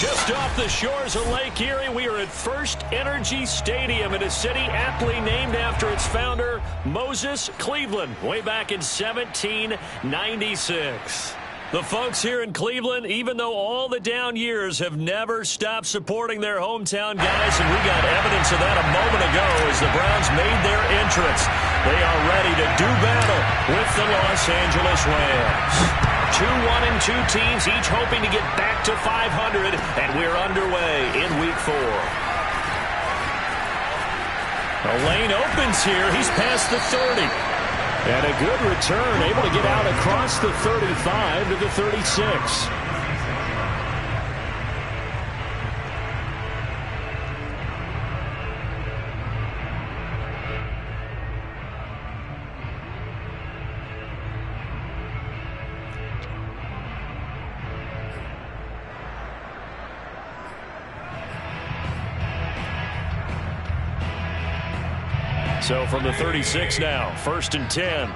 Just off the shores of Lake Erie, we are at First Energy Stadium in a city aptly named after its founder, Moses Cleveland, way back in 1796. The folks here in Cleveland, even though all the down years, have never stopped supporting their hometown guys, and we got evidence of that a moment ago as the Browns made their entrance. They are ready to do battle with the Los Angeles Rams. 2-1-2 teams, each hoping to get back to 500, and we're underway in Week 4. The lane opens here. He's past the 30. And a good return, able to get out across the 35 to the 36. So from the 36 now, 1st and 10.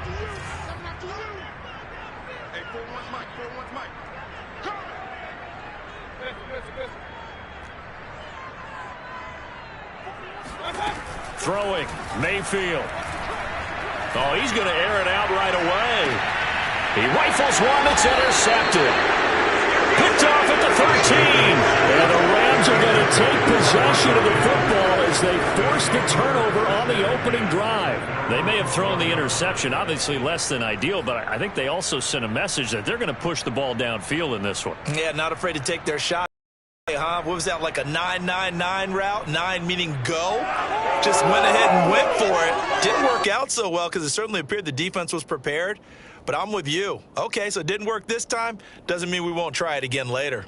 Throwing, Mayfield. Oh, he's going to air it out right away. He rifles one that's intercepted. Picked off at the 13. And the Rams are going to take possession of the football as they force the turnover on the opening drive. They may have thrown the interception, obviously less than ideal, but I think they also sent a message that they're going to push the ball downfield in this one. Yeah, not afraid to take their shot. Huh? What was that, like a 9-9-9 route? 9 meaning go? Just went ahead and went for it. Didn't work out so well because it certainly appeared the defense was prepared. But I'm with you. Okay, so it didn't work this time. Doesn't mean we won't try it again later.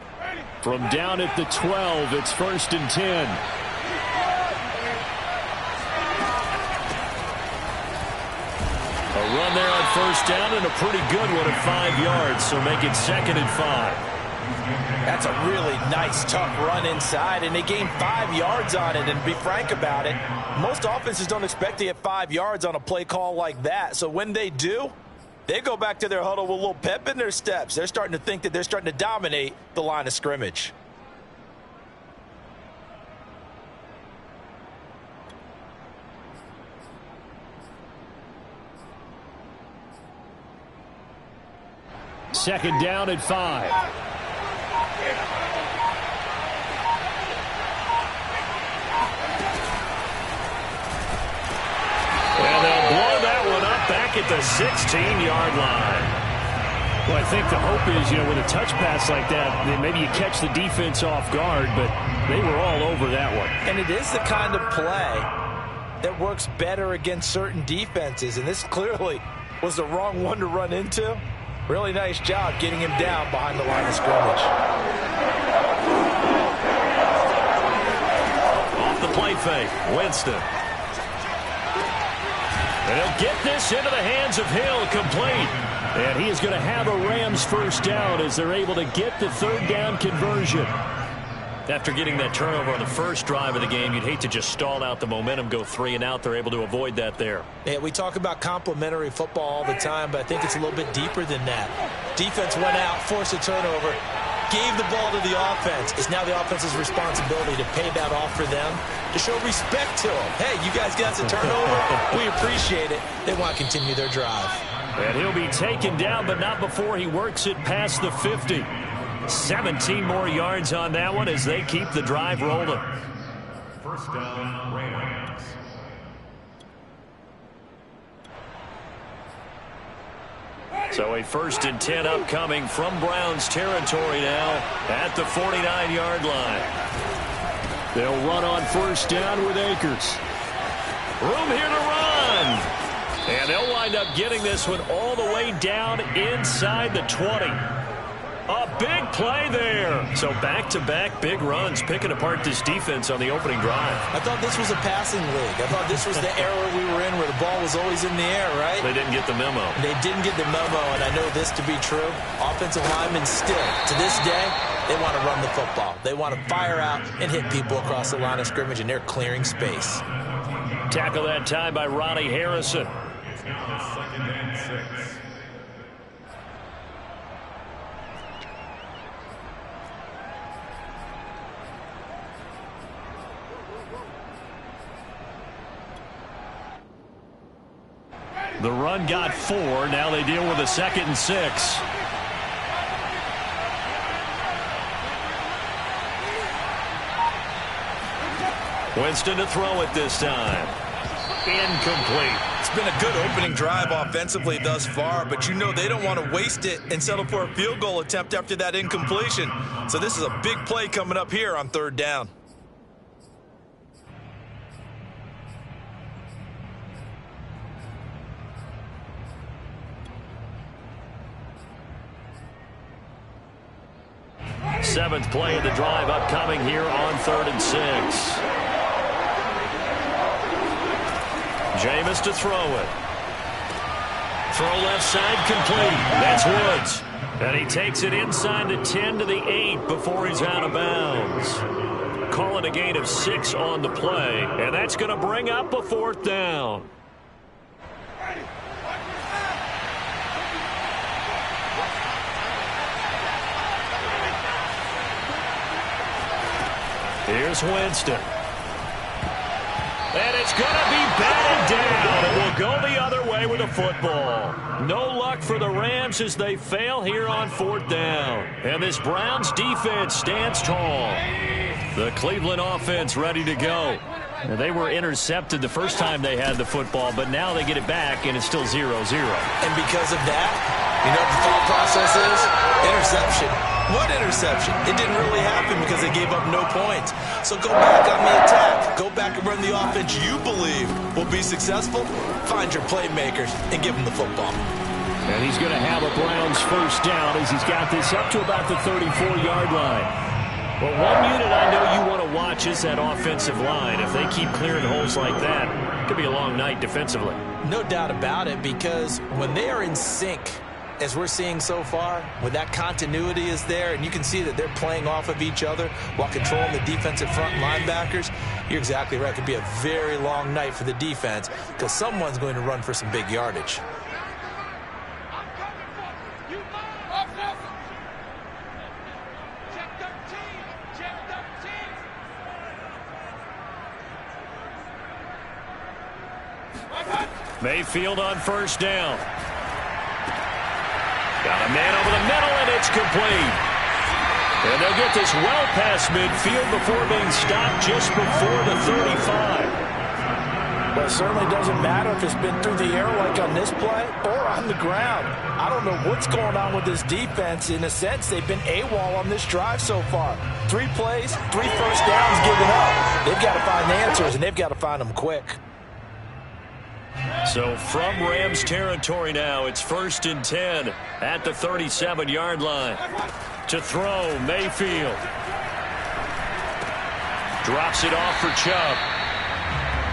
From down at the 12, it's 1st and 10. A run there on 1st down and a pretty good one at 5 yards, so make it 2nd and 5. That's a really nice, tough run inside, and they gained 5 yards on it. And to be frank about it, most offenses don't expect to get 5 yards on a play call like that. So when they do, they go back to their huddle with a little pep in their steps. They're starting to think that they're starting to dominate the line of scrimmage. Second down at 5. And they'll blow that one up back at the 16-yard line. Well, I think the hope is, with a touch pass like that, then maybe you catch the defense off guard, but they were all over that one. And it is the kind of play that works better against certain defenses, and this clearly was the wrong one to run into. Really nice job getting him down behind the line of scrimmage. Off the play fake, Winston. And he'll get this into the hands of Hill, complete. And he is going to have a Rams first down as they're able to get the 3rd down conversion. After getting that turnover on the first drive of the game, you'd hate to just stall out the momentum, go 3 and out. They're able to avoid that there. Yeah, we talk about complementary football all the time, but I think it's a little bit deeper than that. Defense went out, forced a turnover, gave the ball to the offense. It's now the offense's responsibility to pay that off for them, to show respect to them. Hey, you guys got the turnover. We appreciate it. They want to continue their drive. And he'll be taken down, but not before he works it past the 50. 17 more yards on that one as they keep the drive rolling. First down, Rams. So a 1st and 10 upcoming from Browns territory now at the 49-yard line. They'll run on 1st down with Akers. Room here to run. And they'll wind up getting this one all the way down inside the 20. A big play there. So back-to-back big runs, picking apart this defense on the opening drive. I thought this was a passing league. I thought this was the era we were in where the ball was always in the air, right? They didn't get the memo. They didn't get the memo, and I know this to be true. Offensive linemen still, to this day, they want to run the football. They want to fire out and hit people across the line of scrimmage, and they're clearing space. Tackle that time by Ronnie Harrison. It's now 2nd and 6. The run got 4. Now they deal with a 2nd and 6. Winston to throw it this time. Incomplete. It's been a good opening drive offensively thus far, but you know they don't want to waste it and settle for a field goal attempt after that incompletion. So this is a big play coming up here on 3rd down. Seventh play of the drive upcoming here on 3rd and 6. Jameis to throw it. Throw left side complete. That's Woods. And he takes it inside the 10 to the 8 before he's out of bounds. Calling a gain of 6 on the play. And that's going to bring up a 4th down. Here's Winston. And it's going to be batted down. It will go the other way with a football. No luck for the Rams as they fail here on 4th down. And this Browns defense stands tall. The Cleveland offense ready to go. They were intercepted the first time they had the football, but now they get it back, and it's still 0-0. And because of that, you know what the thought process is? Interception. What interception? It didn't really happen because they gave up no points. So go back on the attack. Go back and run the offense you believe will be successful. Find your playmakers and give them the football. And he's going to have a Browns 1st down as he's got this up to about the 34-yard line. Well, one unit I know you want to watch is that offensive line. If they keep clearing holes like that, it could be a long night defensively. No doubt about it, because when they are in sync, as we're seeing so far, when that continuity is there, and you can see that they're playing off of each other while controlling the defensive front linebackers, you're exactly right. It could be a very long night for the defense because someone's going to run for some big yardage. Mayfield on 1st down. Got a man over the middle, and it's complete. And they'll get this well past midfield before being stopped just before the 35. Well, it certainly doesn't matter if it's been through the air like on this play or on the ground. I don't know what's going on with this defense. In a sense, they've been AWOL on this drive so far. 3 plays, 3 first downs given up. They've got to find answers, and they've got to find them quick. So from Rams territory now, it's 1st and 10 at the 37-yard line. To throw, Mayfield. Drops it off for Chubb.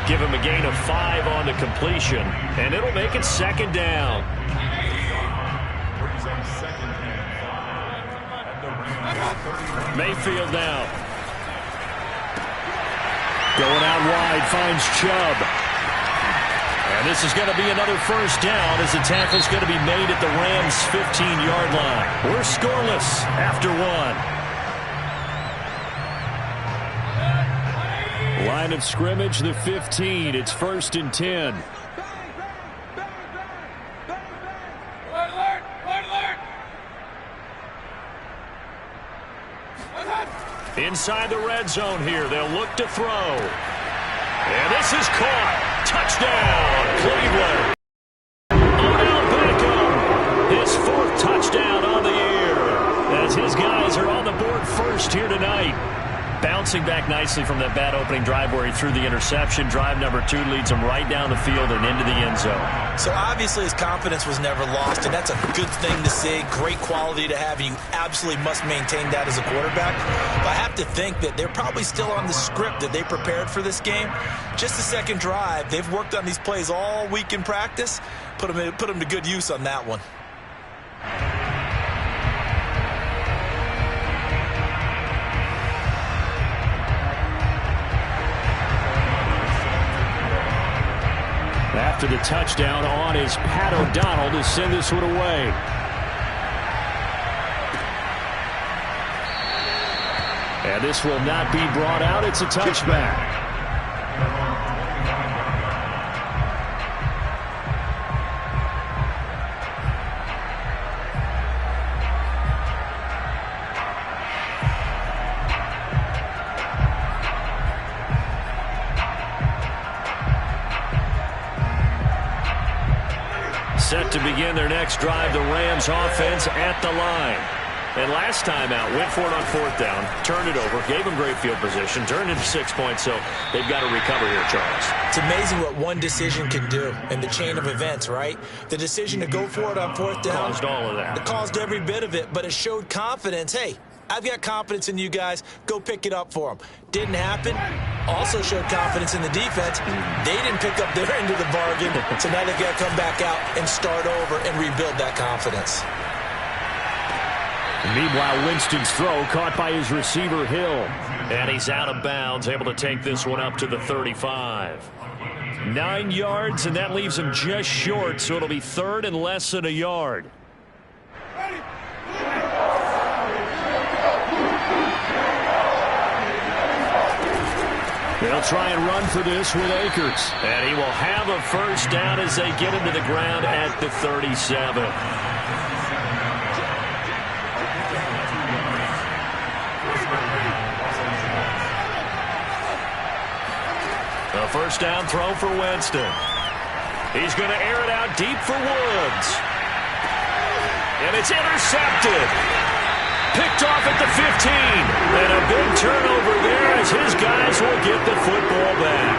Give him a gain of 5 on the completion, and it'll make it 2nd down. Mayfield now. Going out wide, finds Chubb. And this is going to be another 1st down as the tackle's going to be made at the Rams' 15-yard line. We're scoreless after 1. Line of scrimmage, the 15. It's 1st and 10. Inside the red zone here. They'll look to throw. And this is caught. Touchdown, Cleveland. Odell Beckham, his 4th touchdown on the year, as his guys are on the board first here tonight. Bouncing back nicely from that bad opening drive where he threw the interception. Drive number 2 leads him right down the field and into the end zone. So obviously his confidence was never lost, and that's a good thing to see. Great quality to have, and you absolutely must maintain that as a quarterback. But I have to think that they're probably still on the script that they prepared for this game. Just the 2nd drive. They've worked on these plays all week in practice. Put them to good use on that one. After the touchdown on is Pat O'Donnell to send this one away. And this will not be brought out. It's a touchback. Set to begin their next drive, the Rams offense at the line. And last time out, went for it on 4th down, turned it over, gave them great field position, turned into 6 points, so they've got to recover here, Charles. It's amazing what one decision can do in the chain of events, right? The decision to go for it on 4th down. Caused all of that. It caused every bit of it, but it showed confidence. Hey, I've got confidence in you guys. Go pick it up for them. Didn't happen. Also showed confidence in the defense. They didn't pick up their end of the bargain, so now they've got to come back out and start over and rebuild that confidence. Meanwhile, Winston's throw caught by his receiver, Hill. And he's out of bounds, able to take this one up to the 35. 9 yards, and that leaves him just short, so it'll be 3rd and less than a yard. They'll try and run for this with Akers. And he will have a first down as they get him to the ground at the 37. A first down throw for Winston. He's going to air it out deep for Woods. And it's intercepted. Picked off at the 15. And a big turnover there as his guys will get the football back.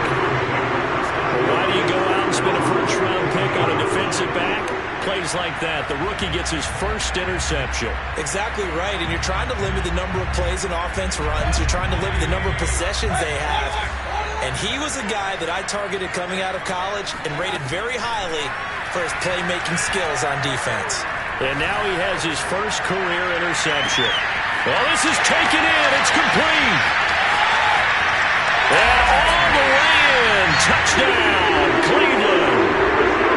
Well, why do you go out and spend a first-round pick on a defensive back? Plays like that. The rookie gets his first interception. Exactly right. And you're trying to limit the number of plays an offense runs. You're trying to limit the number of possessions they have. And he was a guy that I targeted coming out of college and rated very highly for his playmaking skills on defense. And now he has his first career interception. Well, this is taken in. It's complete. And all the way in. Touchdown, Cleveland.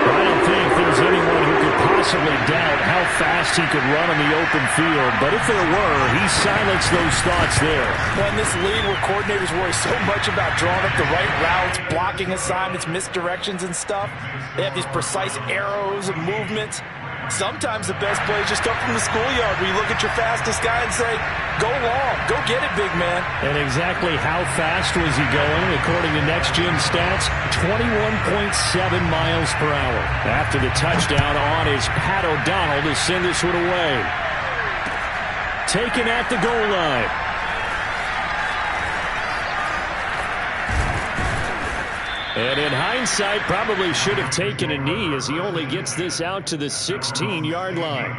I don't think there's anyone who could possibly doubt how fast he could run on the open field. But if there were, he silenced those thoughts there. Well, in this league where coordinators worry so much about drawing up the right routes, blocking assignments, misdirections and stuff, they have these precise arrows and movements. Sometimes the best plays just come from the schoolyard where you look at your fastest guy and say, go long, go get it, big man. And exactly how fast was he going? According to Next Gen Stats, 21.7 miles per hour. After the touchdown on is Pat O'Donnell to send this one away. Taken at the goal line. And in hindsight, probably should have taken a knee as he only gets this out to the 16-yard line.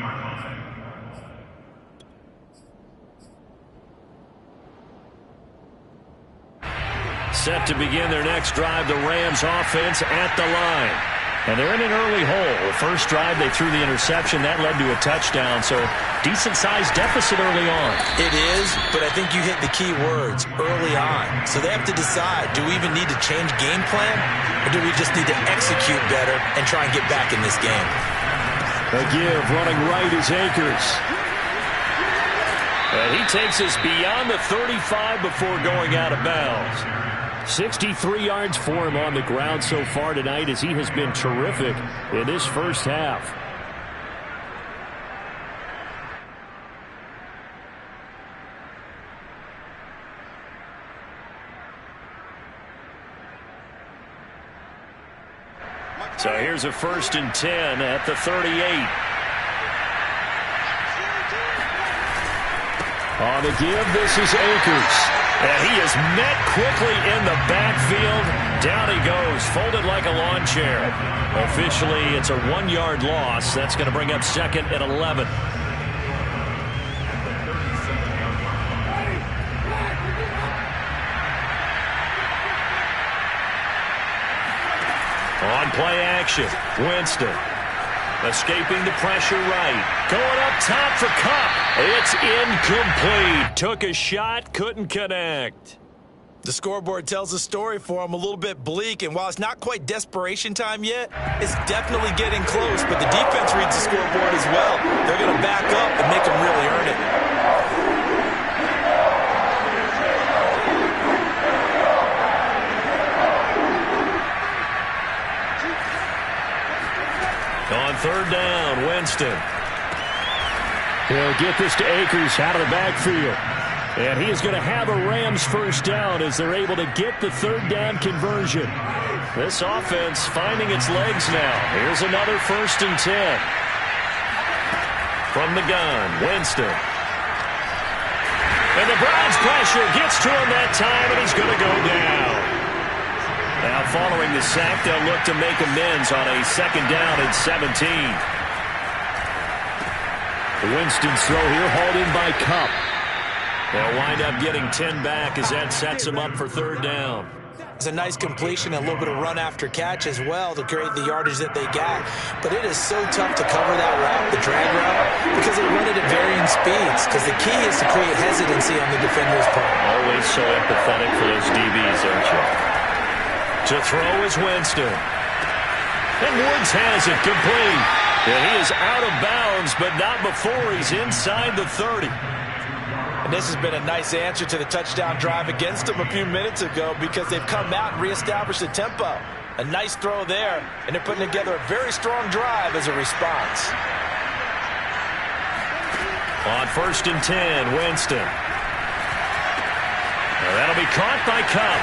Set to begin their next drive, the Rams offense at the line. And they're in an early hole. The first drive, they threw the interception. That led to a touchdown, so decent-sized deficit early on. It is, but I think you hit the key words, early on. So they have to decide, do we even need to change game plan, or do we just need to execute better and try and get back in this game? A give, running right is Akers. And he takes us beyond the 35 before going out of bounds. 63 yards for him on the ground so far tonight as he has been terrific in this first half. So here's a 1st and 10 at the 38. On the give, this is Akers. And he is met quickly in the backfield. Down he goes, folded like a lawn chair. Officially, it's a 1-yard loss. That's going to bring up 2nd and 11. On play action, Winston. Escaping the pressure right. Going up top for Kupp. It's incomplete. Took a shot, couldn't connect. The scoreboard tells a story for him, a little bit bleak, and while it's not quite desperation time yet, it's definitely getting close, but the defense reads the scoreboard as well. They're going to back up and make them really earn it. On 3rd down, Winston. He'll get this to Akers out of the backfield. And he is going to have a Rams first down as they're able to get the 3rd down conversion. This offense finding its legs now. Here's another 1st and 10. From the gun, Winston. And the Browns pressure gets to him that time, and he's going to go down. Now following the sack, they'll look to make amends on a 2nd down and 17. Winston's throw here hauled in by Cup. They'll wind up getting 10 back as that sets them up for 3rd down. It's a nice completion and a little bit of run after catch as well to create the yardage that they got. But it is so tough to cover that route, the drag route, because they run it at varying speeds. Because the key is to create hesitancy on the defender's part. Always so empathetic for those DBs, aren't you? To throw is Winston. And Woods has it complete. And he is out of bounds, but not before he's inside the 30. And this has been a nice answer to the touchdown drive against them a few minutes ago because they've come out and reestablished the tempo. A nice throw there, and they're putting together a very strong drive as a response. On 1st and 10, Winston. Now that'll be caught by Cup.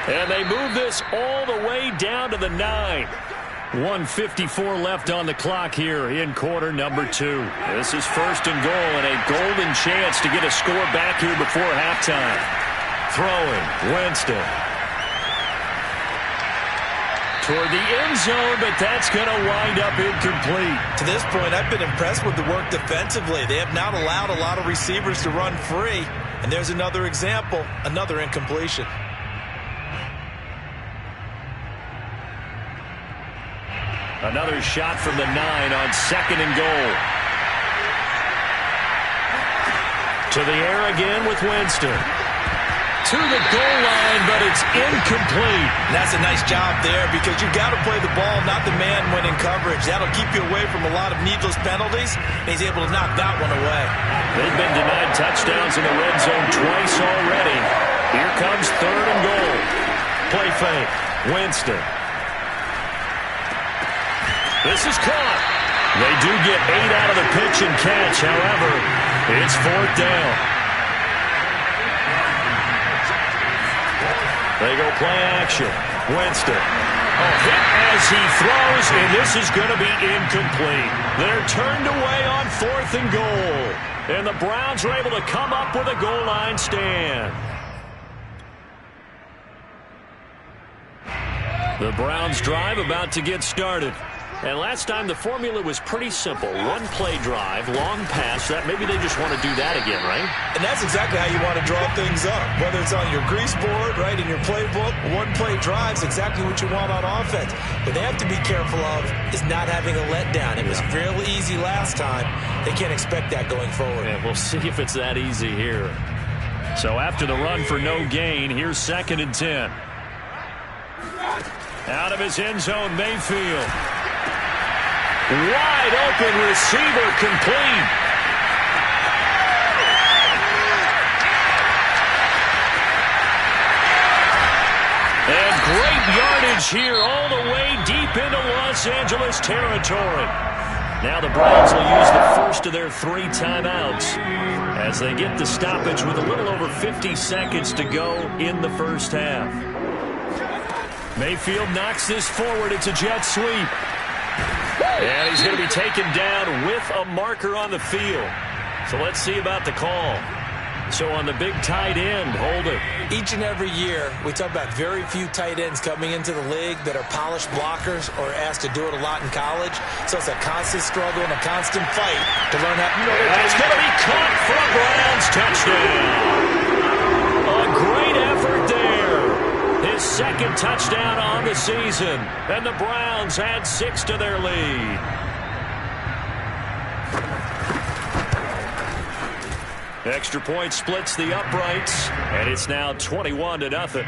And they move this all the way down to the 9. 1:54 left on the clock here in quarter number 2. This is 1st and goal and a golden chance to get a score back here before halftime. Throwing, Winston. Toward the end zone, but that's going to wind up incomplete. To this point, I've been impressed with the work defensively. They have not allowed a lot of receivers to run free. And there's another example, another incompletion. Another shot from the 9 on 2nd and goal. To the air again with Winston. To the goal line, but it's incomplete. And that's a nice job there because you've got to play the ball, not the man when in coverage. That'll keep you away from a lot of needless penalties, and he's able to knock that one away. They've been denied touchdowns in the red zone twice already. Here comes 3rd and goal. Play fake. Winston. This is caught. They do get 8 out of the pitch and catch. However, it's 4th down. They go play action. Winston. Hit as he throws, and this is going to be incomplete. They're turned away on 4th and goal. And the Browns are able to come up with a goal line stand. The Browns drive about to get started. And last time the formula was pretty simple. 1 play drive, long pass. That maybe they just want to do that again, right? And that's exactly how you want to draw things up. Whether it's on your grease board, right, in your playbook, 1 play drive is exactly what you want on offense. What they have to be careful of is not having a letdown. It was real easy last time. They can't expect that going forward. Yeah, we'll see if it's that easy here. So after the run for no gain, here's 2nd and 10. Out of his end zone, Mayfield. Wide open receiver complete. And great yardage here all the way deep into Los Angeles territory. Now the Browns will use the first of their 3 timeouts as they get the stoppage with a little over 50 seconds to go in the first half. Mayfield knocks this forward. It's a jet sweep. And he's going to be taken down with a marker on the field. So let's see about the call. So on the big tight end, holding. Each and every year, we talk about very few tight ends coming into the league that are polished blockers or asked to do it a lot in college. So it's a constant struggle and a constant fight to learn how to... And it's going to be caught for a Browns touchdown. A great effort there. His 2nd touchdown on the season. And the Browns add 6 to their lead. Extra point splits the uprights, and it's now 21-0.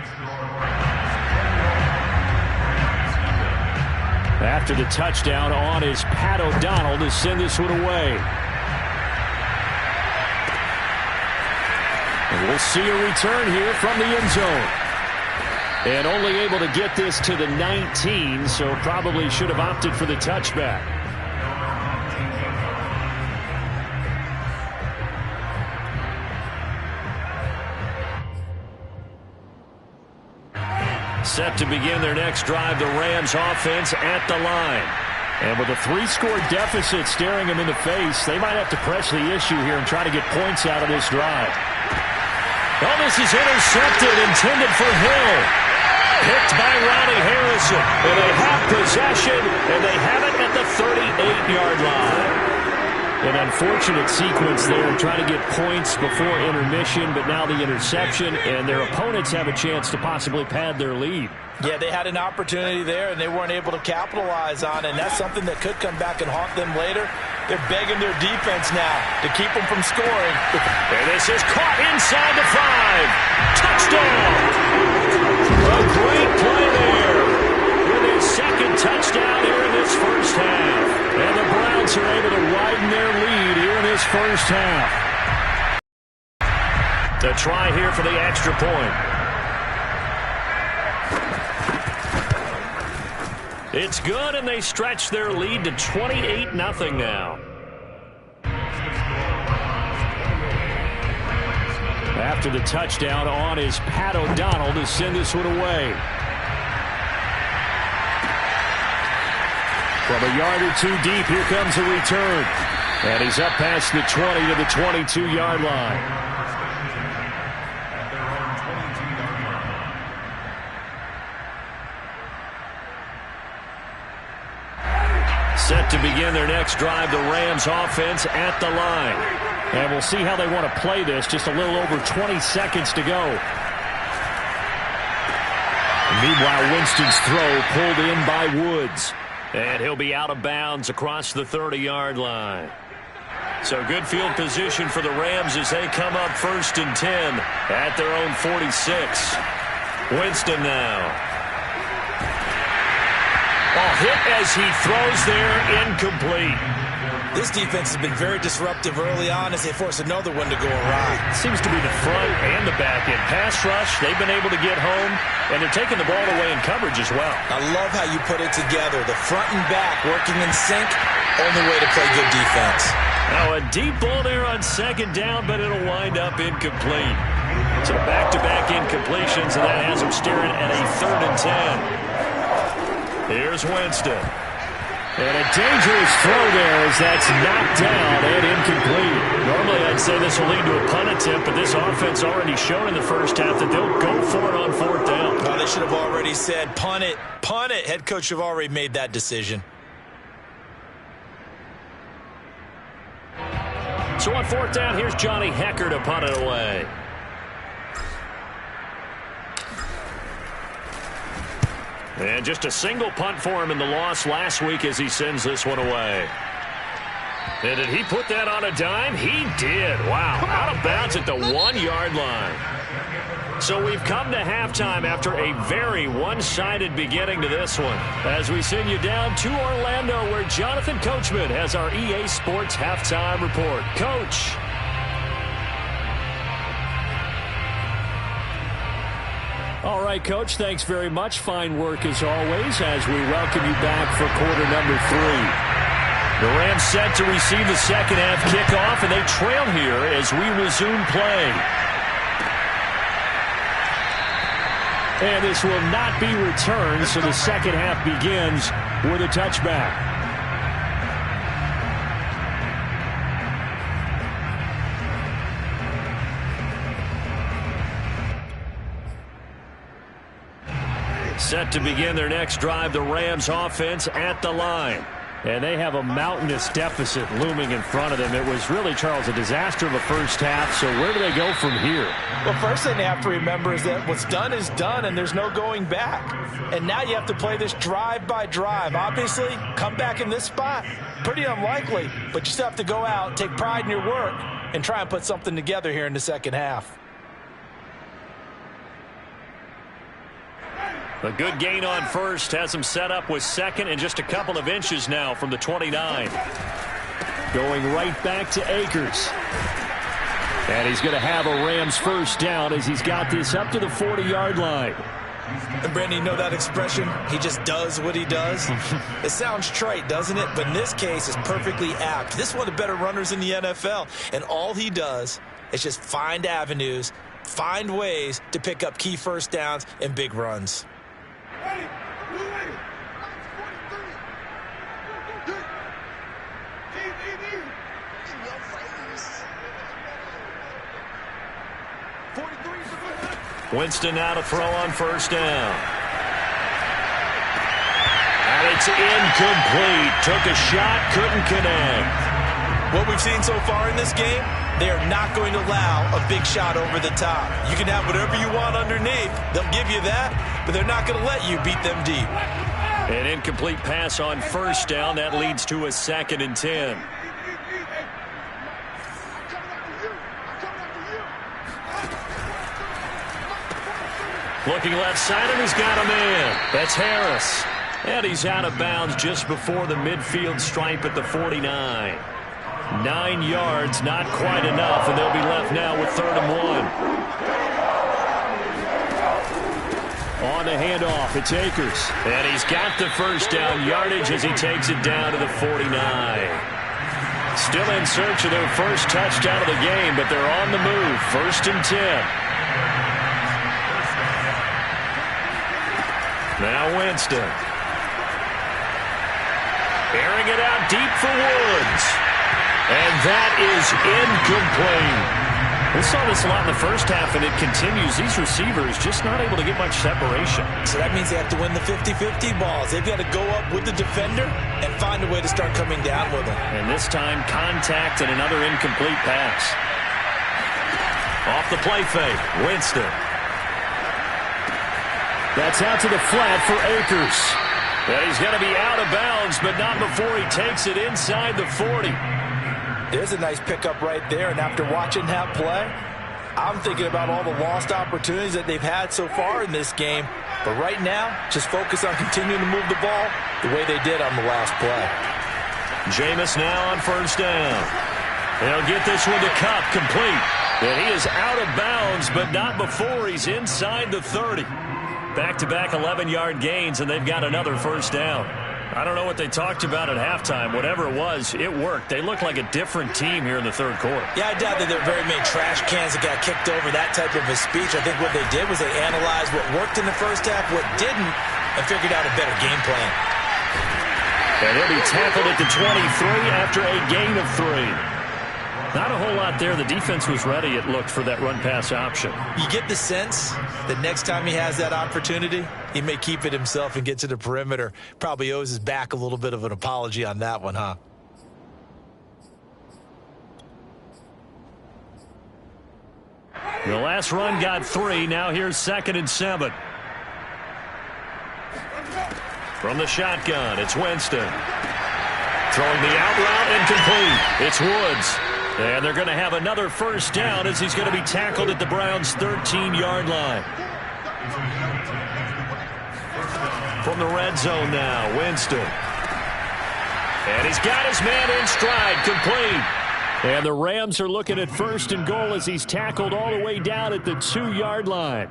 After the touchdown, on is Pat O'Donnell to send this one away. And we'll see a return here from the end zone. And only able to get this to the 19, so probably should have opted for the touchback. Set to begin their next drive, the Rams offense at the line. And with a 3-score deficit staring them in the face, they might have to press the issue here and try to get points out of this drive. Oh, this is intercepted, intended for Hill. Picked by Ronnie Harrison. And they have possession, and they have it at the 38-yard line. An unfortunate sequence there, trying to get points before intermission, but now the interception, and their opponents have a chance to possibly pad their lead. Yeah, they had an opportunity there, and they weren't able to capitalize on it, and that's something that could come back and haunt them later. They're begging their defense now to keep them from scoring. And this is caught inside the 5. Touchdown! A great play there with his second touchdown here in this first half. And the Browns are able to widen their lead here in this first half. To try here for the extra point. It's good, and they stretch their lead to 28-0 now. After the touchdown, on is Pat O'Donnell to send this one away. From a yard or two deep, here comes a return. And he's up past the 20 to the 22-yard line. Set to begin their next drive, the Rams offense at the line. And we'll see how they want to play this. Just a little over 20 seconds to go. Meanwhile, Winston's throw pulled in by Woods. And he'll be out of bounds across the 30-yard line. So good field position for the Rams as they come up 1st and 10 at their own 46. Winston now. Ball hit as he throws there, incomplete. This defense has been very disruptive early on as they force another one to go awry. Seems to be the front and the back end. Pass rush, they've been able to get home, and they're taking the ball away in coverage as well. I love how you put it together. The front and back working in sync, only way to play good defense. Now a deep ball there on 2nd down, but it'll wind up incomplete. So back-to-back incompletions, and that has them staring at a 3rd and 10. Here's Winston. And a dangerous throw there as that's knocked down and incomplete. Normally I'd say this will lead to a punt attempt, but this offense already showed in the first half that they'll go for it on 4th down. Well, they should have already said, punt it, punt it. Head coach should have already made that decision. So on 4th down, here's Johnny Hecker to punt it away. And just a single punt for him in the loss last week as he sends this one away. And did he put that on a dime? He did. Wow. Out of bounds at the 1-yard line. So we've come to halftime after a very one-sided beginning to this one. As we send you down to Orlando, where Jonathan Coachman has our EA Sports halftime report. Coach. All right, Coach, thanks very much. Fine work as always as we welcome you back for quarter number 3. The Rams set to receive the second half kickoff, and they trail here as we resume play. And this will not be returned, so the second half begins with a touchback. Set to begin their next drive, the Rams offense at the line. And they have a mountainous deficit looming in front of them. It was really, Charles, a disaster of a first half. So where do they go from here? Well, first thing they have to remember is that what's done is done, and there's no going back. And now you have to play this drive by drive. Obviously, come back in this spot, pretty unlikely. But you still have to go out, take pride in your work, and try and put something together here in the second half. A good gain on first has him set up with second and just a couple of inches now from the 29. Going right back to Akers. And he's going to have a Rams first down as he's got this up to the 40-yard line. And Brandon, you know that expression? He just does what he does. It sounds trite, doesn't it? But in this case, it's perfectly apt. This is one of the better runners in the NFL. And all he does is just find avenues, find ways to pick up key first downs and big runs. Winston now to throw on first down. And it's incomplete. Took a shot, couldn't connect. What we've seen so far in this game, they are not going to allow a big shot over the top. You can have whatever you want underneath. They'll give you that, but they're not going to let you beat them deep. An incomplete pass on first down. That leads to a 2nd and 10. Looking left side, and he's got a man. That's Harris. And he's out of bounds just before the midfield stripe at the 49. 9 yards, not quite enough, and they'll be left now with 3rd and 1. On the handoff, it's Akers. And he's got the first down yardage as he takes it down to the 49. Still in search of their first touchdown of the game, but they're on the move. 1st and 10. Now Winston. Airing it out deep for Woods. And that is incomplete. We saw this a lot in the first half, and it continues. These receivers just not able to get much separation. So that means they have to win the 50-50 balls. They've got to go up with the defender and find a way to start coming down with them. And this time, contact and another incomplete pass. Off the play fake, Winston. That's out to the flat for Akers. And he's going to be out of bounds, but not before he takes it inside the 40. There's a nice pickup right there, and after watching that play, I'm thinking about all the lost opportunities that they've had so far in this game. But right now, just focus on continuing to move the ball the way they did on the last play. Jameis now on first down. He'll get this one to Kupp, complete. And he is out of bounds, but not before he's inside the 30. Back-to-back 11-yard gains, and they've got another first down. I don't know what they talked about at halftime. Whatever it was, it worked. They look like a different team here in the 3rd quarter. Yeah, I doubt that there are very many trash cans that got kicked over, that type of a speech. I think what they did was they analyzed what worked in the first half, what didn't, and figured out a better game plan. And he'll be tackled at the 23 after a gain of 3. Not a whole lot there. The defense was ready, it looked, for that run-pass option. You get the sense that next time he has that opportunity, he may keep it himself and get to the perimeter. Probably owes his back a little bit of an apology on that one, huh? The last run got 3. Now here's 2nd and 7. From the shotgun, it's Winston. Throwing the out route, incomplete. It's Woods. And they're going to have another first down as he's going to be tackled at the Browns' 13-yard line. From the red zone now, Winston. And he's got his man in stride, complete. And the Rams are looking at 1st and goal as he's tackled all the way down at the 2-yard line.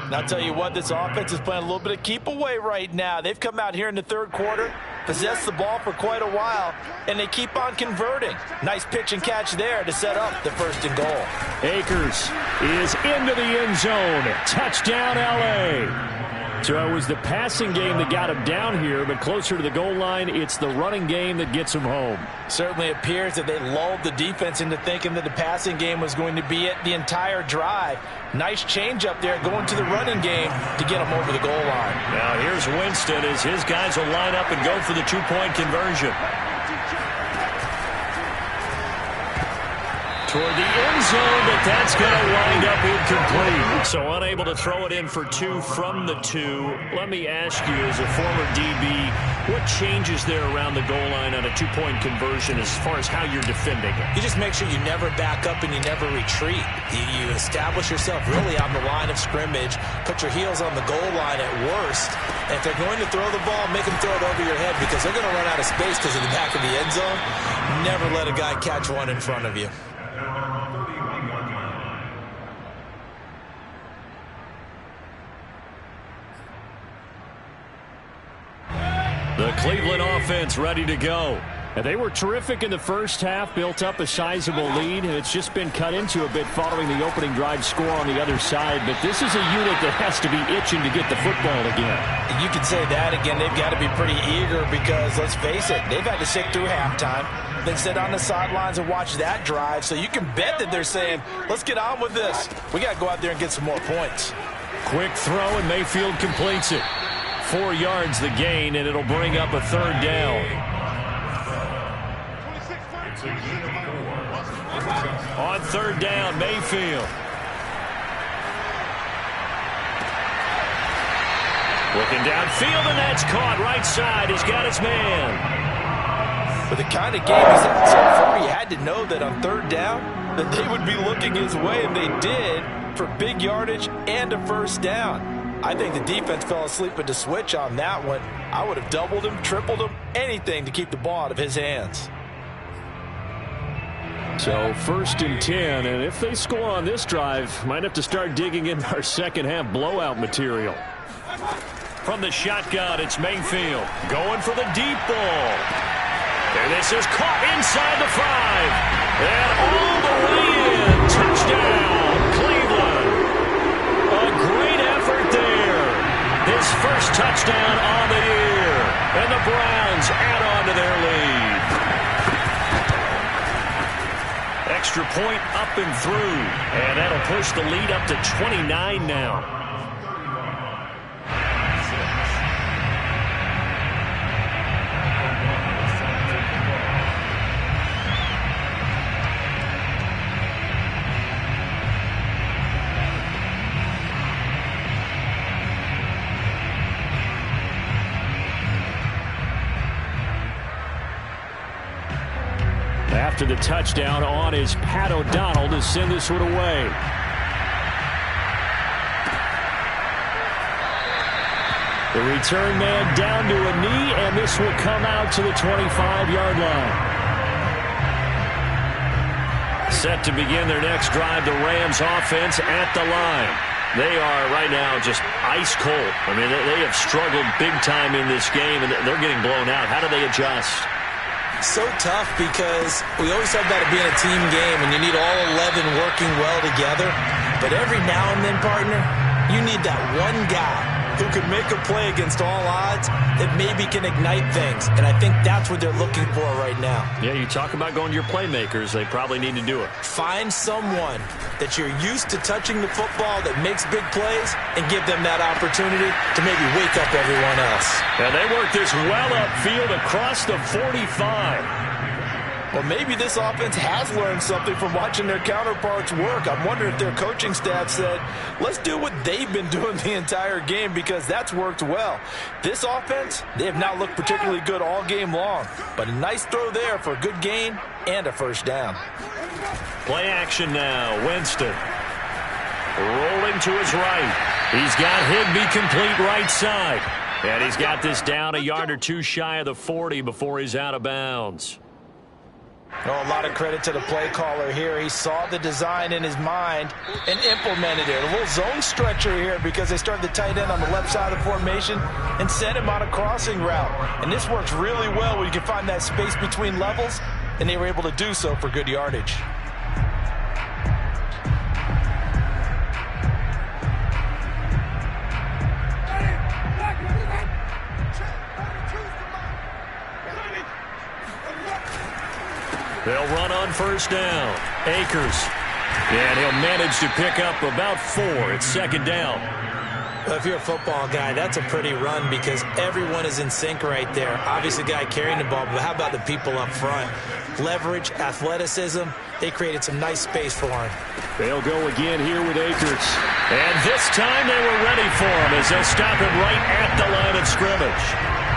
And I'll tell you what, this offense is playing a little bit of keep away right now. They've come out here in the 3rd quarter, possessed the ball for quite a while, and they keep on converting. Nice pitch and catch there to set up the 1st and goal. Akers is into the end zone. Touchdown, L.A. So it was the passing game that got him down here, but closer to the goal line, it's the running game that gets him home. Certainly appears that they lulled the defense into thinking that the passing game was going to be it the entire drive. Nice change up there going to the running game to get him over the goal line. Now here's Winston as his guys will line up and go for the 2-point conversion. Toward the end zone, but that's going to wind up incomplete. So unable to throw it in for 2 from the 2. Let me ask you, as a former DB, what changes there around the goal line on a 2-point conversion as far as how you're defending it? You just make sure you never back up and you never retreat. You establish yourself really on the line of scrimmage, put your heels on the goal line at worst, and if they're going to throw the ball, make them throw it over your head because they're going to run out of space because of the back of the end zone. Never let a guy catch one in front of you. The Cleveland offense ready to go. And they were terrific in the first half, built up a sizable lead, and it's just been cut into a bit following the opening drive score on the other side. But this is a unit that has to be itching to get the football again. You can say that again. They've got to be pretty eager because, let's face it, they've had to sit through halftime, then sit on the sidelines and watch that drive. So you can bet that they're saying, let's get on with this. We got to go out there and get some more points. Quick throw, and Mayfield completes it. 4 yards the gain, and it'll bring up a third down. On third down, Mayfield. Looking downfield, and that's caught right side. He's got his man. For the kind of game he's had so far, he had to know that on third down that they would be looking his way, and they did for big yardage and a first down. I think the defense fell asleep at the switch on that one. I would have doubled him, tripled him, anything to keep the ball out of his hands. So 1st and 10, and if they score on this drive, might have to start digging in our second half blowout material. From the shotgun, it's Mayfield going for the deep ball. And this is caught inside the 5. And all the way in. Touchdown, Cleveland. A great effort there. His first touchdown on the year. And the Browns add on to their lead. Extra point up and through. And that'll push the lead up to 29 now. After the touchdown on is Pat O'Donnell to send this one away. The return man down to a knee, and this will come out to the 25-yard line. Set to begin their next drive, the Rams offense at the line. They are right now just ice cold. I mean, they have struggled big time in this game, and they're getting blown out. How do they adjust? So tough because we always talk about it being a team game and you need all 11 working well together. But every now and then, partner, you need that one guy who can make a play against all odds that maybe can ignite things. And I think that's what they're looking for right now. Yeah, you talk about going to your playmakers. They probably need to do it. Find someone that you're used to touching the football that makes big plays and give them that opportunity to maybe wake up everyone else. And they work this well upfield across the 45. Well, maybe this offense has learned something from watching their counterparts work. I'm wondering if their coaching staff said, let's do what they've been doing the entire game because that's worked well. This offense, they have not looked particularly good all game long. But a nice throw there for a good gain and a first down. Play action now. Winston rolling to his right. He's got Higbee complete right side. And he's got this down a yard or two shy of the 40 before he's out of bounds. Oh, a lot of credit to the play caller here. He saw the design in his mind and implemented it. A little zone stretcher here because they started the tight end on the left side of the formation and sent him on a crossing route. And this works really well when you can find that space between levels, and they were able to do so for good yardage. They'll run on first down. Akers. And he'll manage to pick up about 4. It's second down. Well, if you're a football guy, that's a pretty run because everyone is in sync right there. Obviously, the guy carrying the ball, but how about the people up front? Leverage, athleticism, they created some nice space for him. They'll go again here with Akers. And this time they were ready for him as they'll stop him right at the line of scrimmage.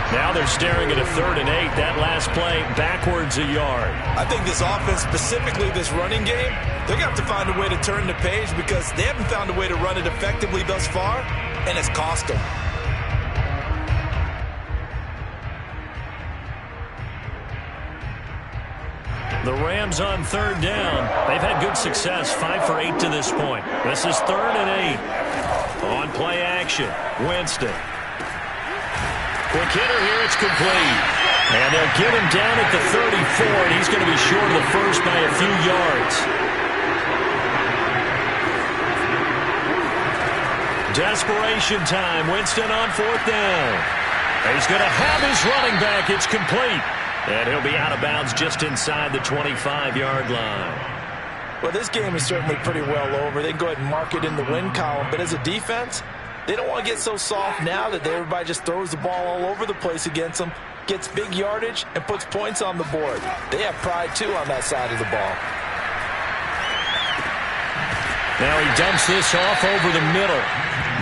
Now they're staring at a 3rd and 8. That last play backwards a yard. I think this offense, specifically this running game, they're going to have to find a way to turn the page because they haven't found a way to run it effectively thus far, and it's cost them. The Rams on 3rd down. They've had good success, 5 for 8 to this point. This is 3rd and 8. On play action, Winston. Quick hitter here, it's complete. And they'll get him down at the 34, and he's going to be short of the first by a few yards. Desperation time. Winston on 4th down. He's going to have his running back. It's complete. And he'll be out of bounds just inside the 25-yard line. Well, this game is certainly pretty well over. They can go ahead and mark it in the win column. But as a defense, they don't want to get so soft now that everybody just throws the ball all over the place against them, gets big yardage, and puts points on the board. They have pride, too, on that side of the ball. Now he dumps this off over the middle.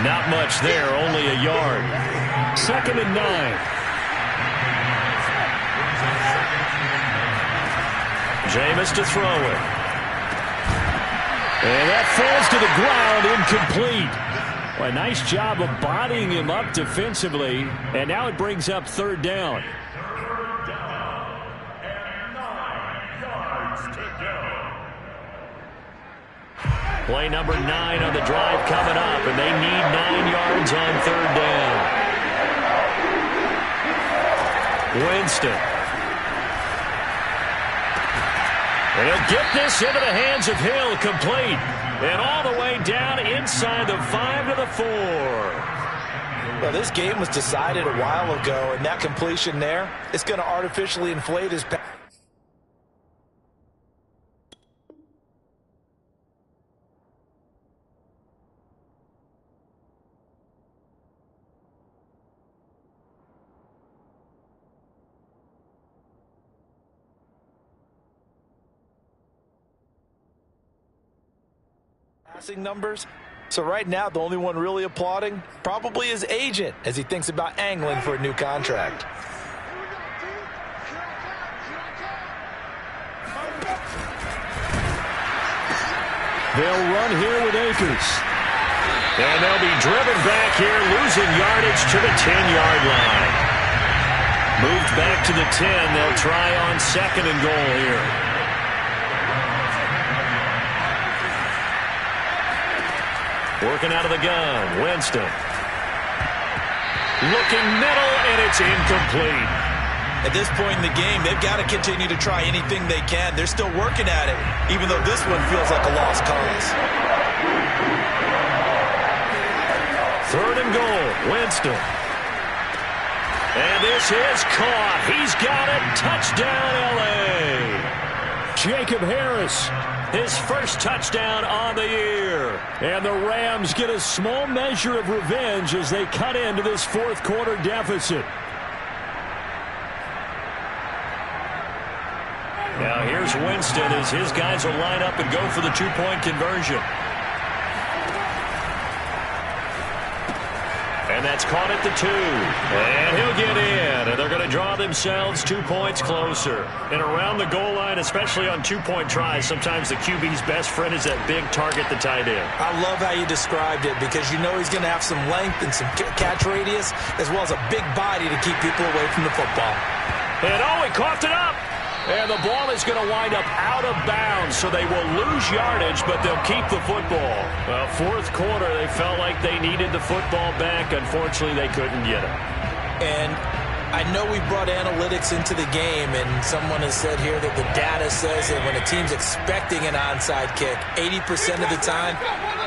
Not much there, only a yard. 2nd and 9. Jameis to throw it. And that falls to the ground, incomplete. Well, a nice job of bodying him up defensively. And now it brings up 3rd down. Play number 9 on the drive coming up, and they need 9 yards on 3rd down. Winston. And he'll get this into the hands of Hill, complete. And all the way down inside the 5 to the 4. Well, this game was decided a while ago, and that completion there, it's going to artificially inflate his pass. Passing numbers. So right now, the only one really applauding probably his agent as he thinks about angling for a new contract. They'll run here with Akers. And they'll be driven back here, losing yardage to the 10-yard line. Moved back to the 10. They'll try on 2nd and goal here. Working out of the gun, Winston. Looking middle, and it's incomplete. At this point in the game, they've got to continue to try anything they can. They're still working at it, even though this one feels like a lost cause. 3rd and goal, Winston. And this is caught. He's got it. Touchdown, L.A. Jacob Harris. His first touchdown on the year. And the Rams get a small measure of revenge as they cut into this 4th quarter deficit. Now here's Winston as his guys will line up and go for the 2-point conversion. And that's caught at the 2. And he'll get in. And they're going to draw themselves 2 points closer. And around the goal line, especially on 2-point tries, sometimes the QB's best friend is that big target, the tight end. I love how you described it because you know he's going to have some length and some catch radius as well as a big body to keep people away from the football. And oh, he coughed it up. And the ball is going to wind up out of bounds, so they will lose yardage, but they'll keep the football. Well, 4th quarter, they felt like they needed the football back. Unfortunately, they couldn't get it. And I know we brought analytics into the game, and someone has said here that the data says that when a team's expecting an onside kick, 80% of the time,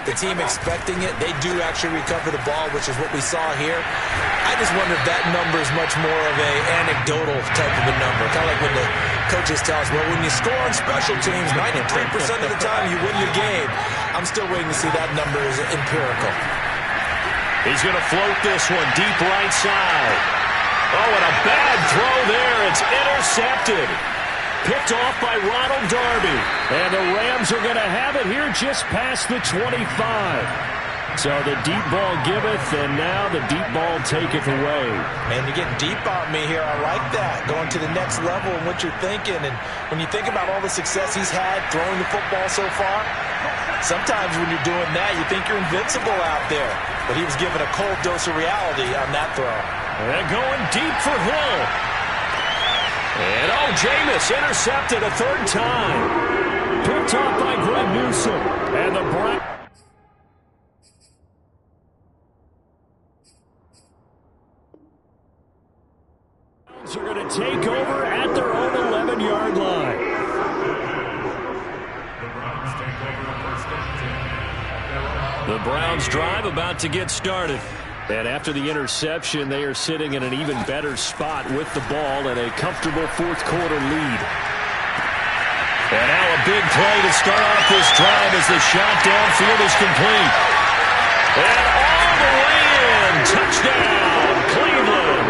the team expecting it, they do actually recover the ball, which is what we saw here. I just wonder if that number is much more of a anecdotal type of a number, kind of like when the coaches tell us, well, when you score on special teams, 93% of the time you win the game. I'm still waiting to see that number is empirical. He's going to float this one deep right side. Oh, and a bad throw there. It's intercepted. Picked off by Ronald Darby. And the Rams are going to have it here just past the 25. So the deep ball giveth, and now the deep ball taketh away. Man, you're getting deep on me here. I like that. Going to the next level and what you're thinking. And when you think about all the success he's had throwing the football so far, sometimes when you're doing that, you think you're invincible out there. But he was given a cold dose of reality on that throw. And going deep for Hill. And oh, Jameis intercepted a 3rd time. Picked off by Greg Newsome. And the Browns Browns are going to take over at their own 11-yard line. The Browns drive about to get started. And after the interception, they are sitting in an even better spot with the ball and a comfortable fourth-quarter lead. And now a big play to start off this drive as the shot downfield is complete. And all the way in. Touchdown, Cleveland.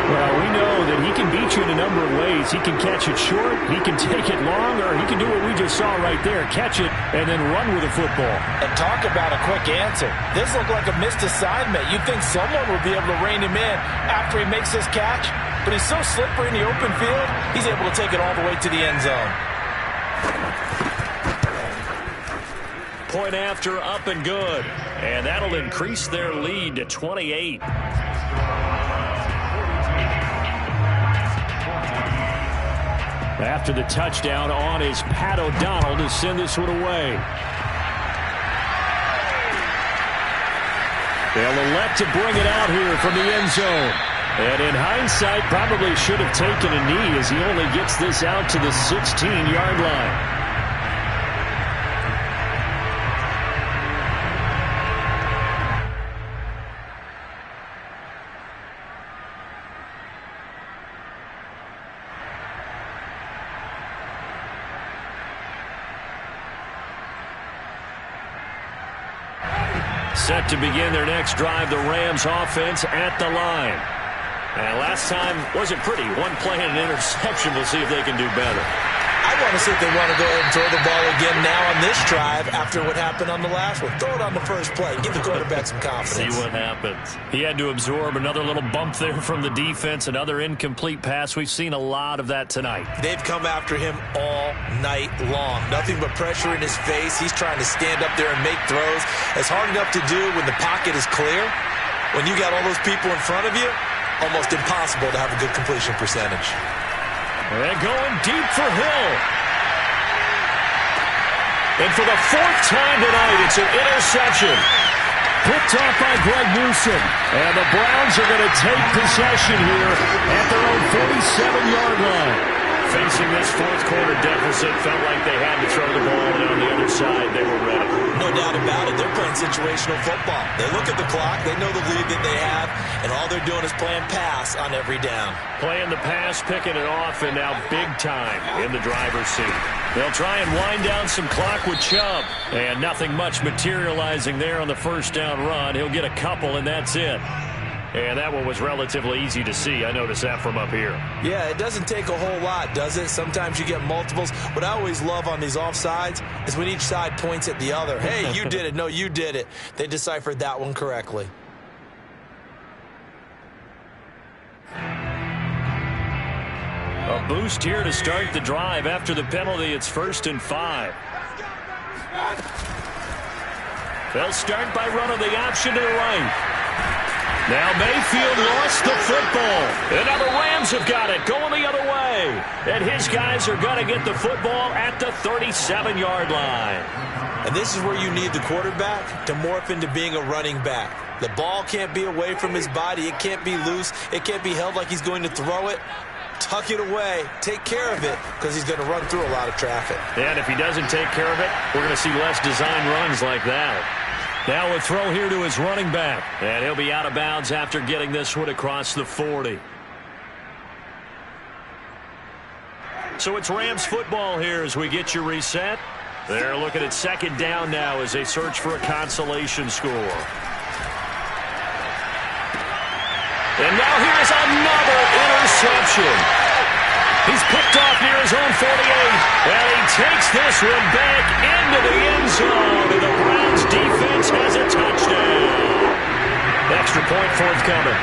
Well, we know that he can beat you in a number of ways. He can catch it short, he can take it long, or he can do what we just saw right there, catch it and then run with the football. And talk about a quick answer. This looked like a missed assignment. You'd think someone would be able to rein him in after he makes this catch, but he's so slippery in the open field, he's able to take it all the way to the end zone. Point after, up and good. And that'll increase their lead to 28. After the touchdown on is Pat O'Donnell to send this one away. They'll elect to bring it out here from the end zone. And in hindsight, probably should have taken a knee as he only gets this out to the 16-yard line. Set to begin their next drive, the Rams offense at the line. And last time wasn't pretty. One play and an interception. We'll see if they can do better. I want to see if they want to go ahead and throw the ball again now on this drive after what happened on the last one. Throw it on the first play. Give the quarterback some confidence. See what happens. He had to absorb another little bump there from the defense, another incomplete pass. We've seen a lot of that tonight. They've come after him all night long. Nothing but pressure in his face. He's trying to stand up there and make throws. It's hard enough to do when the pocket is clear. When you got all those people in front of you, almost impossible to have a good completion percentage. And going deep for Hill. And for the fourth time tonight, it's an interception. Picked off by Greg Newsom. And the Browns are going to take possession here at their own 47-yard line. Facing this fourth-quarter deficit, felt like they had to throw the ball, and on the other side, they were ready. No doubt about it. They're playing situational football. They look at the clock, they know the lead that they have, and all they're doing is playing pass on every down. Playing the pass, picking it off, and now big time in the driver's seat. They'll try and wind down some clock with Chubb, and nothing much materializing there on the first down run. He'll get a couple, and that's it. And that one was relatively easy to see. I noticed that from up here. Yeah, it doesn't take a whole lot, does it? Sometimes you get multiples. What I always love on these offsides is when each side points at the other. Hey, you did it. No, you did it. They deciphered that one correctly. A boost here to start the drive. After the penalty, it's 1st and 5. They'll start by running the option to the right. Now Mayfield lost the football. And now the Rams have got it, going the other way. And his guys are going to get the football at the 37-yard line. And this is where you need the quarterback to morph into being a running back. The ball can't be away from his body. It can't be loose. It can't be held like he's going to throw it. Tuck it away. Take care of it because he's going to run through a lot of traffic. And if he doesn't take care of it, we're going to see less design runs like that. Now a throw here to his running back. And he'll be out of bounds after getting this one across the 40. So it's Rams football here as we get you reset. They're looking at second down now as they search for a consolation score. And now here's another interception. He's picked off near his own 48. And he takes this one back into the end zone. And the Browns defense has a touchdown. Extra point forthcoming.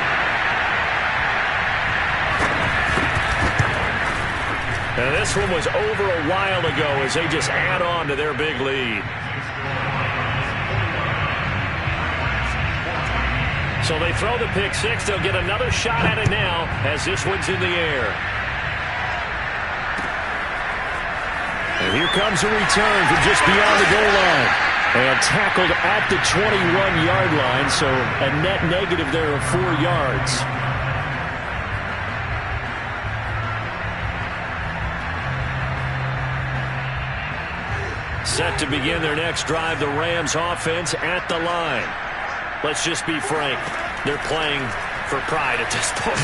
And this one was over a while ago as they just add on to their big lead. So they throw the pick six. They'll get another shot at it now as this one's in the air. And here comes a return from just beyond the goal line. And tackled at the 21-yard line, so a net negative there of 4 yards. Set to begin their next drive, the Rams offense at the line. Let's just be frank. They're playing for pride at this point.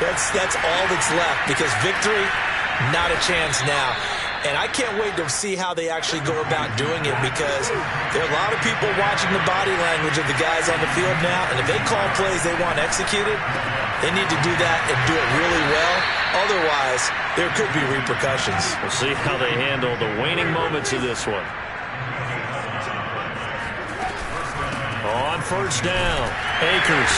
That's all that's left, because victory, not a chance now. And I can't wait to see how they actually go about doing it, because there are a lot of people watching the body language of the guys on the field now, and if they call plays they want executed, they need to do that and do it really well. Otherwise, there could be repercussions. We'll see how they handle the waning moments of this one. On first down, Akers.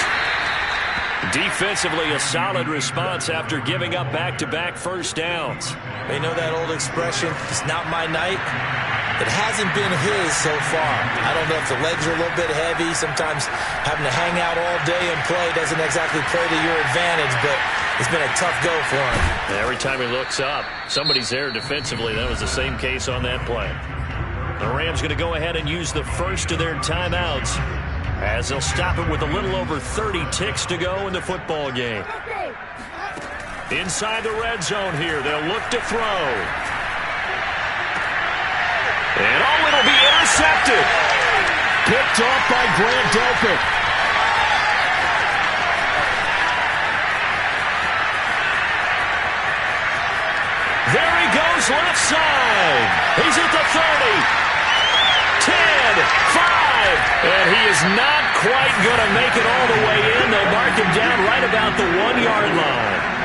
Defensively, a solid response after giving up back-to-back first downs. They know that old expression, it's not my night. It hasn't been his so far. I don't know if the legs are a little bit heavy. Sometimes having to hang out all day and play doesn't exactly play to your advantage, but it's been a tough go for him. Every time he looks up, somebody's there defensively. That was the same case on that play. The Rams going to go ahead and use the first of their timeouts, as they'll stop it with a little over 30 ticks to go in the football game. Inside the red zone here, they'll look to throw. And it'll be intercepted. Picked off by Grant Delpit. There he goes, left side. He's at the 30. 10, 5, and he is not quite going to make it all the way in. They'll mark him down right about the 1-yard line.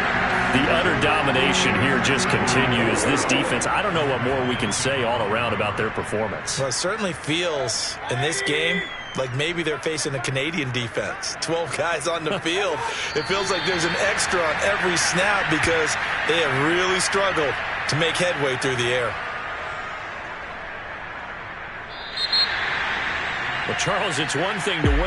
The utter domination here just continues. This defense, I don't know what more we can say all around about their performance. Well, it certainly feels in this game like maybe they're facing a Canadian defense. 12 guys on the field. It feels like there's an extra on every snap, because they have really struggled to make headway through the air. Well, Charles, it's one thing to win.